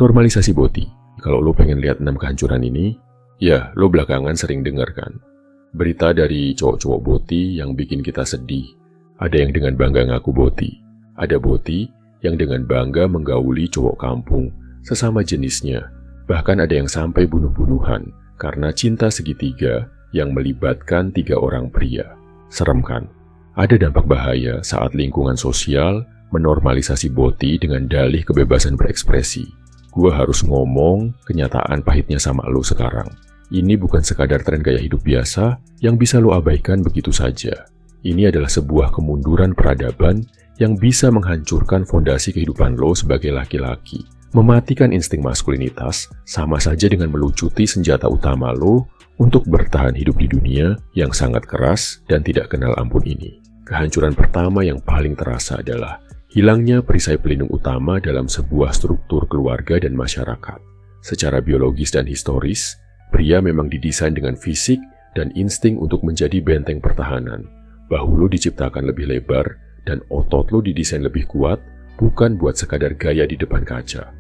Normalisasi boti. Kalau lo pengen lihat 6 kehancuran ini, ya lo belakangan sering dengar kan. Berita dari cowok-cowok boti yang bikin kita sedih. Ada yang dengan bangga ngaku boti. Ada boti yang dengan bangga menggauli cowok kampung, sesama jenisnya. Bahkan ada yang sampai bunuh-bunuhan karena cinta segitiga yang melibatkan 3 orang pria. Serem kan? Ada dampak bahaya saat lingkungan sosial menormalisasi boti dengan dalih kebebasan berekspresi. Gua harus ngomong kenyataan pahitnya sama lo sekarang. Ini bukan sekadar tren gaya hidup biasa yang bisa lo abaikan begitu saja. Ini adalah sebuah kemunduran peradaban yang bisa menghancurkan fondasi kehidupan lo sebagai laki-laki. Mematikan insting maskulinitas sama saja dengan melucuti senjata utama lo untuk bertahan hidup di dunia yang sangat keras dan tidak kenal ampun ini. Kehancuran pertama yang paling terasa adalah hilangnya perisai pelindung utama dalam sebuah struktur keluarga dan masyarakat. Secara biologis dan historis, pria memang didesain dengan fisik dan insting untuk menjadi benteng pertahanan. Bahu lo diciptakan lebih lebar dan otot lo didesain lebih kuat bukan buat sekadar gaya di depan kaca,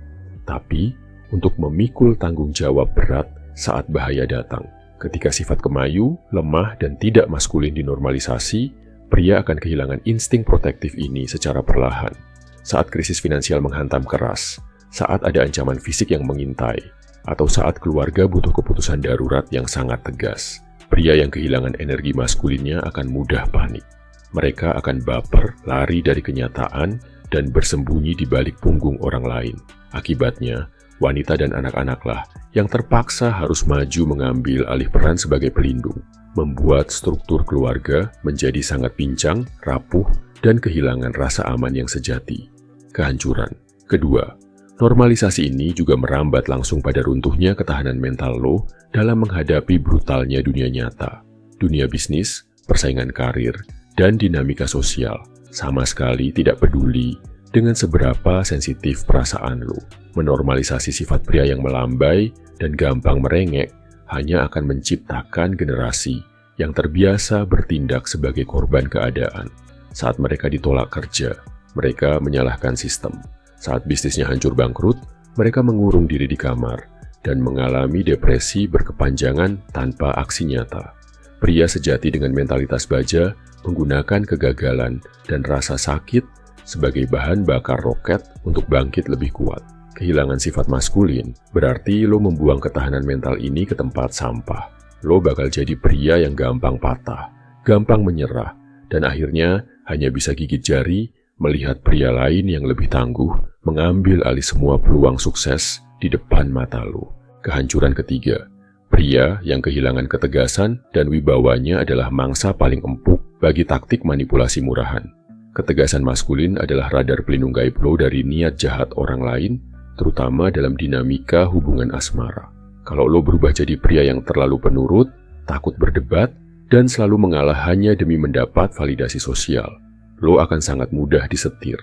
tapi untuk memikul tanggung jawab berat saat bahaya datang. Ketika sifat kemayu, lemah, dan tidak maskulin dinormalisasi, pria akan kehilangan insting protektif ini secara perlahan. Saat krisis finansial menghantam keras, saat ada ancaman fisik yang mengintai, atau saat keluarga butuh keputusan darurat yang sangat tegas, pria yang kehilangan energi maskulinnya akan mudah panik. Mereka akan baper, lari dari kenyataan, dan bersembunyi di balik punggung orang lain. Akibatnya, wanita dan anak-anaklah yang terpaksa harus maju mengambil alih peran sebagai pelindung, membuat struktur keluarga menjadi sangat pincang, rapuh, dan kehilangan rasa aman yang sejati. Kehancuran. Kedua, normalisasi ini juga merambat langsung pada runtuhnya ketahanan mental lo dalam menghadapi brutalnya dunia nyata. Dunia bisnis, persaingan karir, dan dinamika sosial sama sekali tidak peduli dengan seberapa sensitif perasaan lo. Menormalisasi sifat pria yang melambai dan gampang merengek hanya akan menciptakan generasi yang terbiasa bertindak sebagai korban keadaan. Saat mereka ditolak kerja, mereka menyalahkan sistem. Saat bisnisnya hancur bangkrut, mereka mengurung diri di kamar dan mengalami depresi berkepanjangan tanpa aksi nyata. Pria sejati dengan mentalitas baja menggunakan kegagalan dan rasa sakit sebagai bahan bakar roket untuk bangkit lebih kuat. Kehilangan sifat maskulin berarti lo membuang ketahanan mental ini ke tempat sampah. Lo bakal jadi pria yang gampang patah, gampang menyerah, dan akhirnya hanya bisa gigit jari melihat pria lain yang lebih tangguh mengambil alih semua peluang sukses di depan mata lo. Kehancuran ketiga, pria yang kehilangan ketegasan dan wibawanya adalah mangsa paling empuk bagi taktik manipulasi murahan. Ketegasan maskulin adalah radar pelindung gaib lo dari niat jahat orang lain, terutama dalam dinamika hubungan asmara. Kalau lo berubah jadi pria yang terlalu penurut, takut berdebat, dan selalu mengalah hanya demi mendapat validasi sosial, lo akan sangat mudah disetir.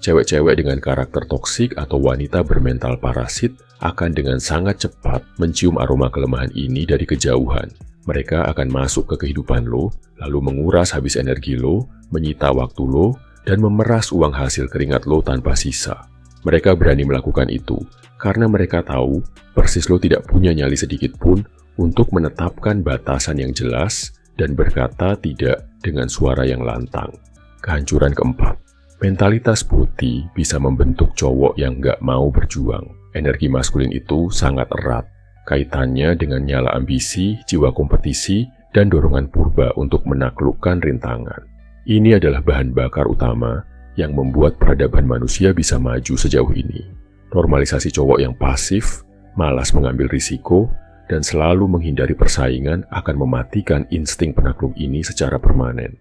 Cewek-cewek dengan karakter toksik atau wanita bermental parasit akan dengan sangat cepat mencium aroma kelemahan ini dari kejauhan. Mereka akan masuk ke kehidupan lo, lalu menguras habis energi lo, menyita waktu lo, dan memeras uang hasil keringat lo tanpa sisa. Mereka berani melakukan itu karena mereka tahu persis lo tidak punya nyali sedikit pun untuk menetapkan batasan yang jelas dan berkata tidak dengan suara yang lantang. Kehancuran keempat, mentalitas putih bisa membentuk cowok yang gak mau berjuang. Energi maskulin itu sangat erat, kaitannya dengan nyala ambisi, jiwa kompetisi, dan dorongan purba untuk menaklukkan rintangan. Ini adalah bahan bakar utama yang membuat peradaban manusia bisa maju sejauh ini. Normalisasi cowok yang pasif, malas mengambil risiko, dan selalu menghindari persaingan akan mematikan insting penakluk ini secara permanen.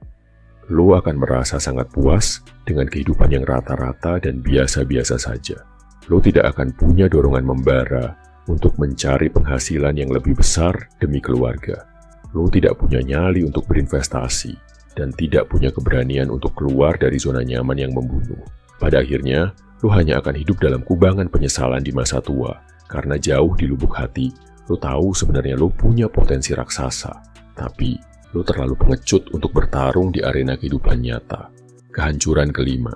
Lo akan merasa sangat puas dengan kehidupan yang rata-rata dan biasa-biasa saja. Lo tidak akan punya dorongan membara untuk mencari penghasilan yang lebih besar demi keluarga. Lo tidak punya nyali untuk berinvestasi, dan tidak punya keberanian untuk keluar dari zona nyaman yang membunuh. Pada akhirnya, lo hanya akan hidup dalam kubangan penyesalan di masa tua, karena jauh di lubuk hati, lo tahu sebenarnya lo punya potensi raksasa, tapi lo terlalu pengecut untuk bertarung di arena kehidupan nyata. Kehancuran kelima,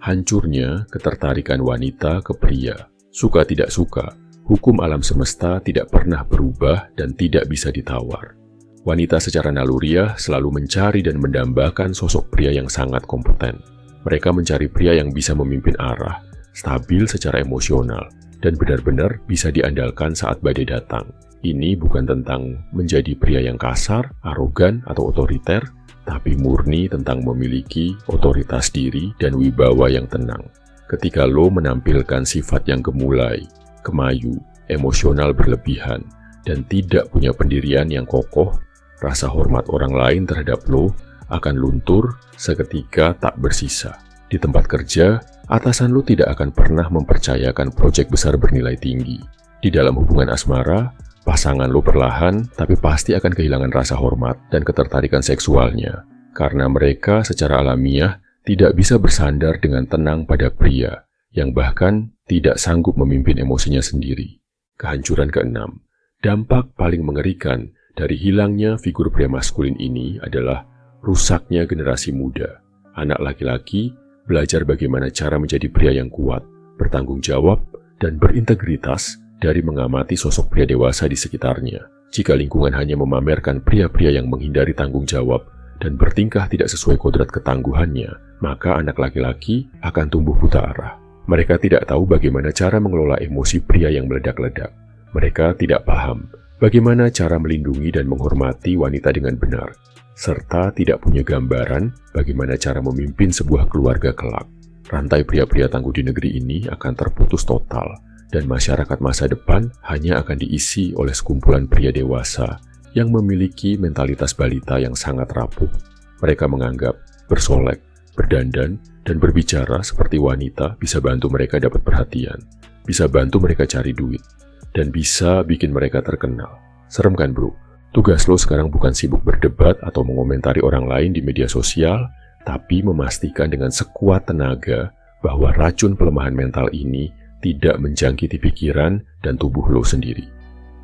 hancurnya ketertarikan wanita ke pria. Suka tidak suka, hukum alam semesta tidak pernah berubah dan tidak bisa ditawar. Wanita secara naluriah selalu mencari dan mendambakan sosok pria yang sangat kompeten. Mereka mencari pria yang bisa memimpin arah, stabil secara emosional, dan benar-benar bisa diandalkan saat badai datang. Ini bukan tentang menjadi pria yang kasar, arogan, atau otoriter, tapi murni tentang memiliki otoritas diri dan wibawa yang tenang. Ketika lo menampilkan sifat yang gemulai, kemayu, emosional berlebihan, dan tidak punya pendirian yang kokoh, rasa hormat orang lain terhadap lo akan luntur seketika tak bersisa. Di tempat kerja, atasan lo tidak akan pernah mempercayakan proyek besar bernilai tinggi. Di dalam hubungan asmara, pasangan lo perlahan tapi pasti akan kehilangan rasa hormat dan ketertarikan seksualnya, karena mereka secara alamiah tidak bisa bersandar dengan tenang pada pria yang bahkan tidak sanggup memimpin emosinya sendiri. Kehancuran keenam, dampak paling mengerikan dari hilangnya figur pria maskulin ini adalah rusaknya generasi muda. Anak laki-laki belajar bagaimana cara menjadi pria yang kuat, bertanggung jawab, dan berintegritas dari mengamati sosok pria dewasa di sekitarnya. Jika lingkungan hanya memamerkan pria-pria yang menghindari tanggung jawab dan bertingkah tidak sesuai kodrat ketangguhannya, maka anak laki-laki akan tumbuh buta arah. Mereka tidak tahu bagaimana cara mengelola emosi pria yang meledak-ledak. Mereka tidak paham bagaimana cara melindungi dan menghormati wanita dengan benar, serta tidak punya gambaran bagaimana cara memimpin sebuah keluarga kelak. Rantai pria-pria tangguh di negeri ini akan terputus total, dan masyarakat masa depan hanya akan diisi oleh sekumpulan pria dewasa yang memiliki mentalitas balita yang sangat rapuh. Mereka menganggap bersolek, berdandan, dan berbicara seperti wanita bisa bantu mereka dapat perhatian, bisa bantu mereka cari duit, dan bisa bikin mereka terkenal. Serem kan bro? Tugas lo sekarang bukan sibuk berdebat atau mengomentari orang lain di media sosial, tapi memastikan dengan sekuat tenaga bahwa racun pelemahan mental ini tidak menjangkiti pikiran dan tubuh lo sendiri.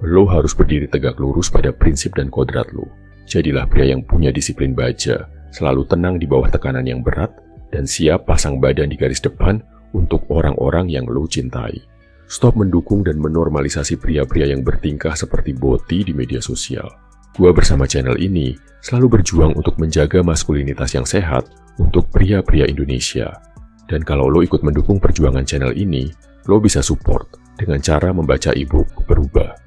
Lo harus berdiri tegak lurus pada prinsip dan kodrat lo. Jadilah pria yang punya disiplin baja, selalu tenang di bawah tekanan yang berat, dan siap pasang badan di garis depan untuk orang-orang yang lo cintai. Stop mendukung dan menormalisasi pria-pria yang bertingkah seperti boti di media sosial. Gua bersama channel ini selalu berjuang untuk menjaga maskulinitas yang sehat untuk pria-pria Indonesia. Dan kalau lo ikut mendukung perjuangan channel ini, lo bisa support dengan cara membaca ebook Berubah.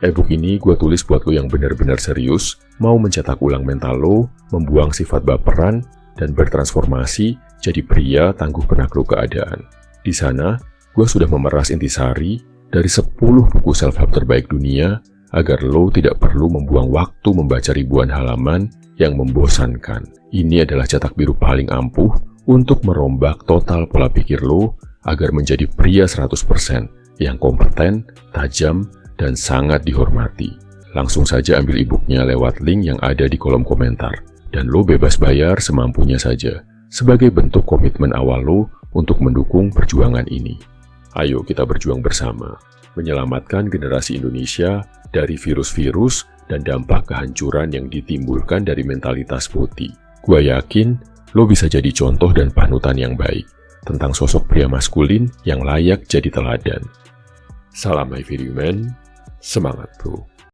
E-book ini gue tulis buat lo yang benar-benar serius, mau mencetak ulang mental lo, membuang sifat baperan, dan bertransformasi jadi pria tangguh penakluk keadaan. Di sana, gue sudah memeras intisari dari 10 buku self-help terbaik dunia, agar lo tidak perlu membuang waktu membaca ribuan halaman yang membosankan. Ini adalah cetak biru paling ampuh untuk merombak total pola pikir lo, agar menjadi pria 100% yang kompeten, tajam, dan sangat dihormati. Langsung saja ambil e-booknya lewat link yang ada di kolom komentar, dan lo bebas bayar semampunya saja, sebagai bentuk komitmen awal lo untuk mendukung perjuangan ini. Ayo kita berjuang bersama, menyelamatkan generasi Indonesia dari virus-virus dan dampak kehancuran yang ditimbulkan dari mentalitas putih. Gua yakin lo bisa jadi contoh dan panutan yang baik tentang sosok pria maskulin yang layak jadi teladan. Salam My Video Man, semangat bro.